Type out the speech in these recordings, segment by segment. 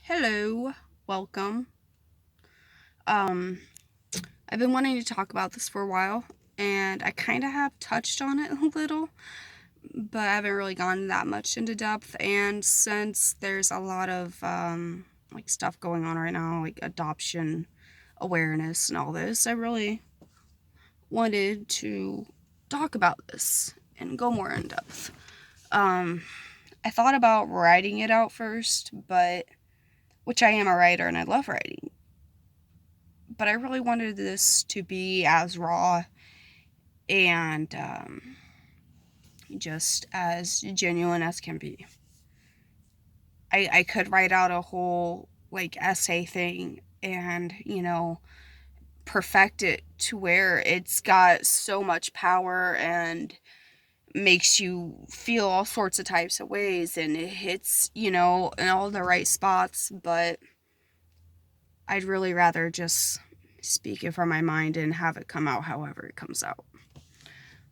Hello, welcome. Um, I've been wanting to talk about this for a while, and I kind of have touched on it a little, but I haven't really gone that much into depth. And since there's a lot of like stuff going on right now, like adoption awareness and all this, I really wanted to talk about this and go more in depth. Um, I thought about writing it out first, but which I am a writer and I love writing, but I really wanted this to be as raw and just as genuine as can be. I could write out a whole like essay thing and, perfect it to where it's got so much power and makes you feel all sorts of types of ways and it hits, in all the right spots, but I'd really rather just speak it from my mind and have it come out however it comes out.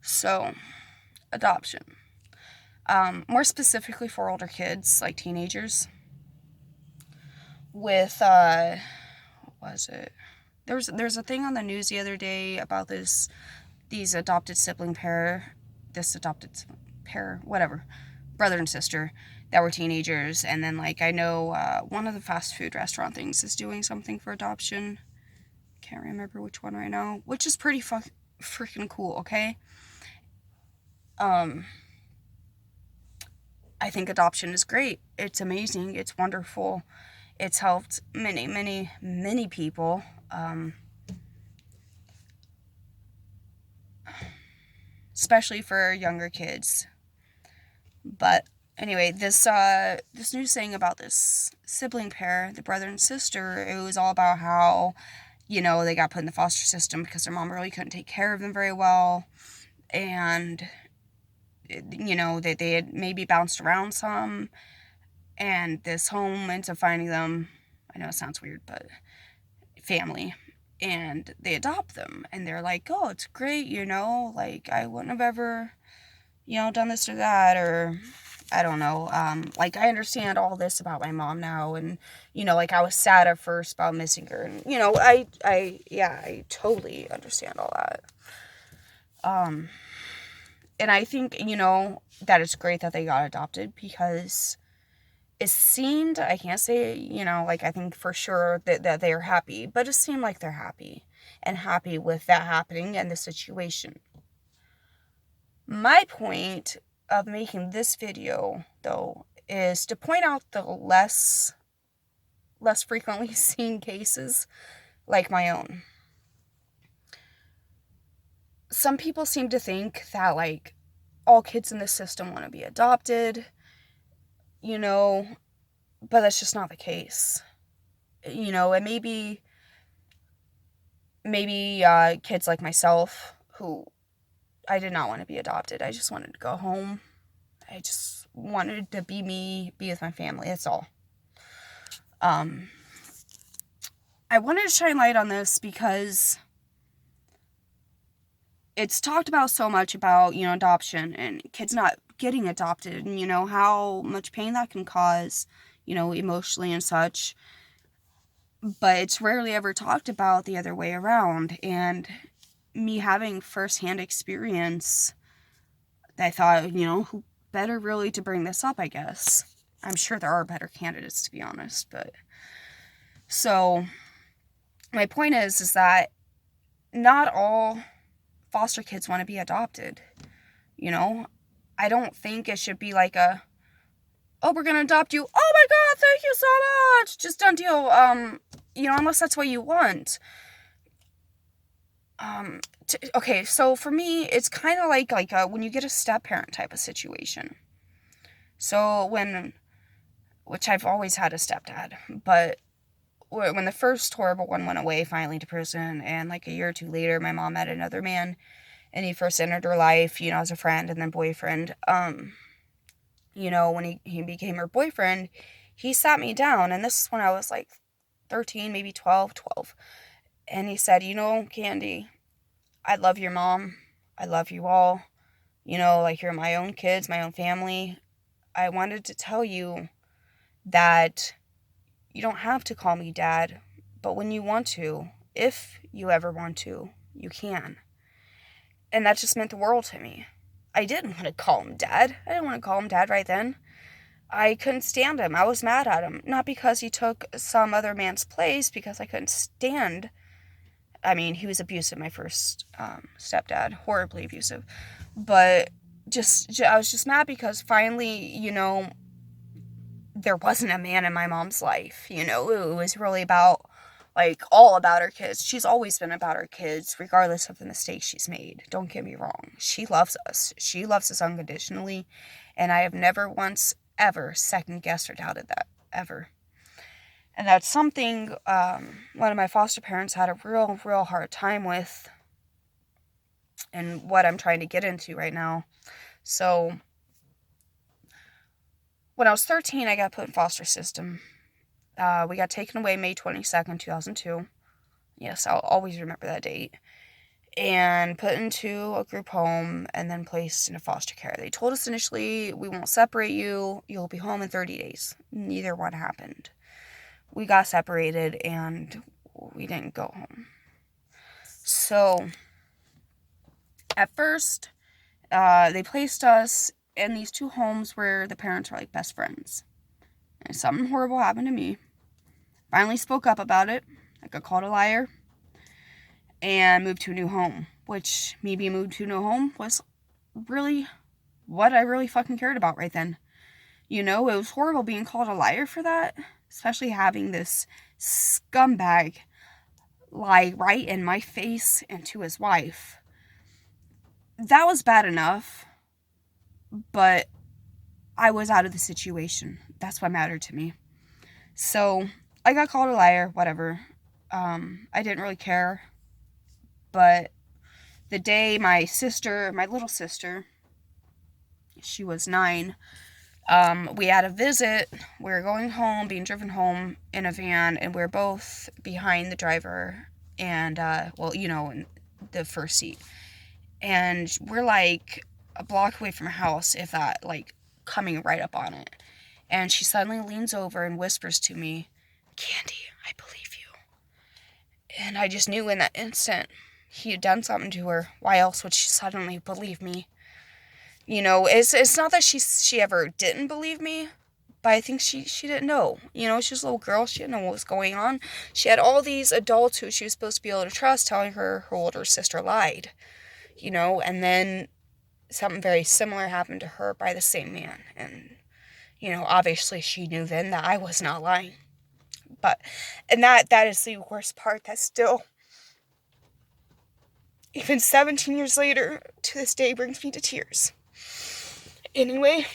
So, adoption. More specifically for older kids, like teenagers, with, what was it? There's a thing on the news the other day about these adopted sibling pair, this adopted pair, whatever, brother and sister, that were teenagers, and then, like, I know one of the fast food restaurant things is doing something for adoption. Can't remember which one right now, which is pretty freaking cool, okay? Um, I think adoption is great. It's amazing. It's wonderful. It's helped many, many, many people. Especially for younger kids. But anyway, this news thing about this sibling pair, the brother and sister, it was all about how, they got put in the foster system because their mom really couldn't take care of them very well. And, they had maybe bounced around some. And this home ends up finding them. I know it sounds weird, but family. And they adopt them. And they're like, oh, it's great, like I wouldn't have ever, done this or that, or I don't know. Like I understand all this about my mom now, and like I was sad at first about missing her, and I totally understand all that. And I think that it's great that they got adopted because it seemed, I can't say, like I think for sure that they're happy, but it seemed like they're happy and happy with that happening and the situation. My point of making this video, though, is to point out the less frequently seen cases like my own. Some people seem to think that, like, all kids in the system want to be adopted, but that's just not the case. And maybe kids like myself who I did not want to be adopted. I just wanted to go home. I just wanted to be me, be with my family. That's all. I wanted to shine light on this because it's talked about so much about, adoption and kids not getting adopted and, how much pain that can cause, emotionally and such. But it's rarely ever talked about the other way around. And me having firsthand experience, I thought, who better really to bring this up, I guess. I'm sure there are better candidates, to be honest, but so my point is that not all foster kids want to be adopted. I don't think it should be like oh, we're gonna adopt you. Oh my god, thank you so much. Just done deal. Unless that's what you want. Okay, so for me, it's kind of like when you get a step parent type of situation. So which I've always had a stepdad, but when the first horrible one went away finally to prison, and like a year or two later, my mom met another man, and he first entered her life, as a friend and then boyfriend. When he became her boyfriend, he sat me down, and this is when I was like 13, maybe 12. And he said, Candy, I love your mom. I love you all. Like you're my own kids, my own family. I wanted to tell you that, You don't have to call me dad, but when you want to, if you ever want to, you can. And that just meant the world to me. I didn't want to call him dad. I didn't want to call him dad right then. I couldn't stand him. I was mad at him. Not because he took some other man's place, because I couldn't stand. I mean, he was abusive, my first stepdad. Horribly abusive. But I was just mad because finally, there wasn't a man in my mom's life. It was really about, all about her kids. She's always been about her kids, regardless of the mistakes she's made. Don't get me wrong. She loves us. She loves us unconditionally. And I have never once, ever, second-guessed or doubted that. Ever. And that's something one of my foster parents had a real, real hard time with. And what I'm trying to get into right now. So, when I was 13, I got put in foster system. We got taken away May 22nd, 2002. Yes, I'll always remember that date. And put into a group home and then placed into foster care. They told us initially, we won't separate you. You'll be home in 30 days. Neither one happened. We got separated and we didn't go home. So, at first, they placed us in these two homes where the parents were like best friends. And something horrible happened to me. Finally spoke up about it. I got called a liar. And moved to a new home. Which, me being moved to a new home was really what I really fucking cared about right then. It was horrible being called a liar for that. Especially having this scumbag lie right in my face and to his wife. That was bad enough. But I was out of the situation. That's what mattered to me. So, I got called a liar, whatever. I didn't really care. But the day my little sister, she was 9, we had a visit. We were going home, being driven home in a van, and we were both behind the driver and, in the first seat. And we're like a block away from her house, if that, coming right up on it. And she suddenly leans over and whispers to me, "Candy, I believe you." And I just knew in that instant he had done something to her. Why else would she suddenly believe me? It's not that she ever didn't believe me, but I think she didn't know. She was a little girl. She didn't know what was going on. She had all these adults who she was supposed to be able to trust telling her older sister lied. And then something very similar happened to her by the same man. And, obviously she knew then that I was not lying. And that is the worst part. That still, even 17 years later, to this day brings me to tears. Anyway,